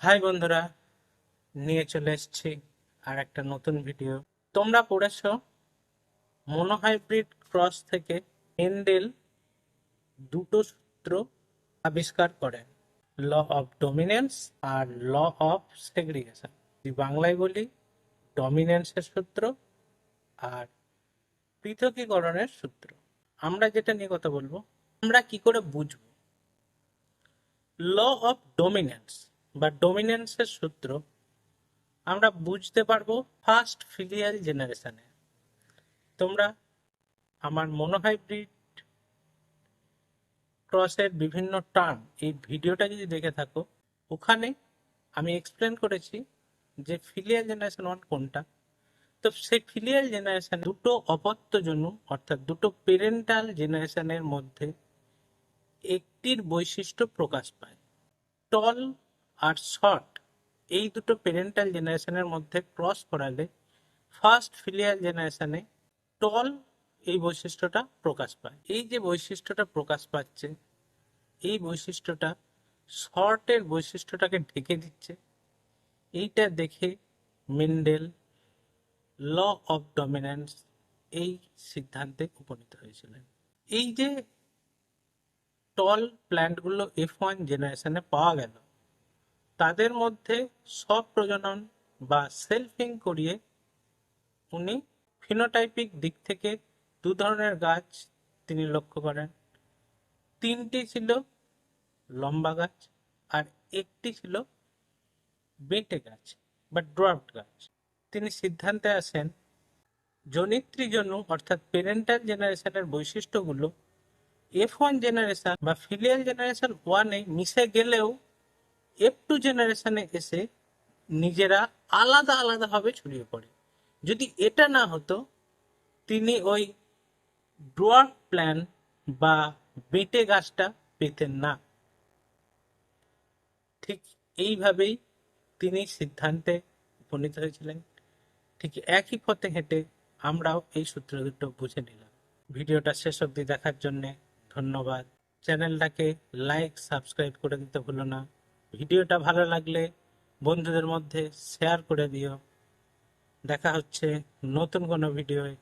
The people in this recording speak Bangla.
হাই বন্ধুরা, নিয়ে চলে এসেছি আর একটা নতুন ভিডিও। তোমরা পড়েছো মনোহাইব্রিড ক্রস থেকে মেন্ডেল দুটো সূত্র আবিষ্কার করেন, ল অফ ডমিনেন্স আর ল অফ সেগ্রিগেশন। বাংলায় বলি ডমিনেন্সের সূত্র আর পৃথকীকরণের সূত্র। আমরা যেটা নিয়ে কথা বলবো, আমরা কি করে বুঝবো ল অফ ডমিনেন্স বা ডমিনেন্সের সূত্র? আমরা বুঝতে পারবো ফার্স্ট ফিলিয়াল জেনারেশনে। তোমরা আমার মনোহাইব্রিড ক্রসের বিভিন্ন টার্ম এই ভিডিওটা যদি দেখে থাকো, ওখানে আমি এক্সপ্লেন করেছি যে ফিলিয়াল জেনারেশন ওয়ান কোনটা। তো সেই ফিলিয়াল জেনারেশন দুটো অপত্য জন্ম অর্থাৎ দুটো পেরেন্টাল জেনারেশনের মধ্যে একটির বৈশিষ্ট্য প্রকাশ পায়। টল আর শর্ট এই দুটো পেরেন্টাল জেনারেশনের মধ্যে ক্রস করালে ফার্স্ট ফিলিয়াল জেনারেশনে টল এই বৈশিষ্ট্যটা প্রকাশ পায়। এই যে বৈশিষ্ট্যটা প্রকাশ পাচ্ছে, এই বৈশিষ্ট্যটা শর্টের বৈশিষ্ট্যটাকে ঢেকে দিচ্ছে। এইটা দেখে মেন্ডেল ল অফ ডমিনেন্স এই সিদ্ধান্তে উপনীত হয়েছিলেন। এই যে টল প্ল্যান্টগুলো F1 জেনারেশনে পাওয়া গেল, তাদের মধ্যে স্বপ্রজনন বা সেলফিং করিয়ে উনি ফিনোটাইপিক দিক থেকে দু ধরনের গাছ তিনি লক্ষ্য করেন। তিনটি ছিল লম্বা গাছ আর একটি ছিল বেঁটে গাছ বা ড্রাফট গাছ। তিনি সিদ্ধান্তে আসেন জনিত্রী জন্ম অর্থাৎ পেরেন্টাল জেনারেশনের বৈশিষ্ট্যগুলো F1 জেনারেশন বা ফিলিয়াল জেনারেশন ওয়ানে মিশে গেলেও F2 জেনারেশনে এসে নিজেরা আলাদা আলাদাভাবে ছড়িয়ে পড়ে। যদি এটা না হতো, তিনি ওই ডোয়ার্ফ প্ল্যান বা বেঁটে গাছটা পেতেন না। ঠিক এইভাবেই তিনি সিদ্ধান্তে উপনীত হয়েছিলেন। ঠিক একই পথে হেঁটে আমরাও এই সূত্র দুটো বুঝে নিলাম। ভিডিওটা শেষ অবধি দেখার জন্য ধন্যবাদ। চ্যানেলটাকে লাইক সাবস্ক্রাইব করে দিতে ভুলো না। ভিডিওটা ভালো লাগলে বন্ধুদের মধ্যে শেয়ার করে দিও। দেখা হচ্ছে নতুন কোনো ভিডিওয়।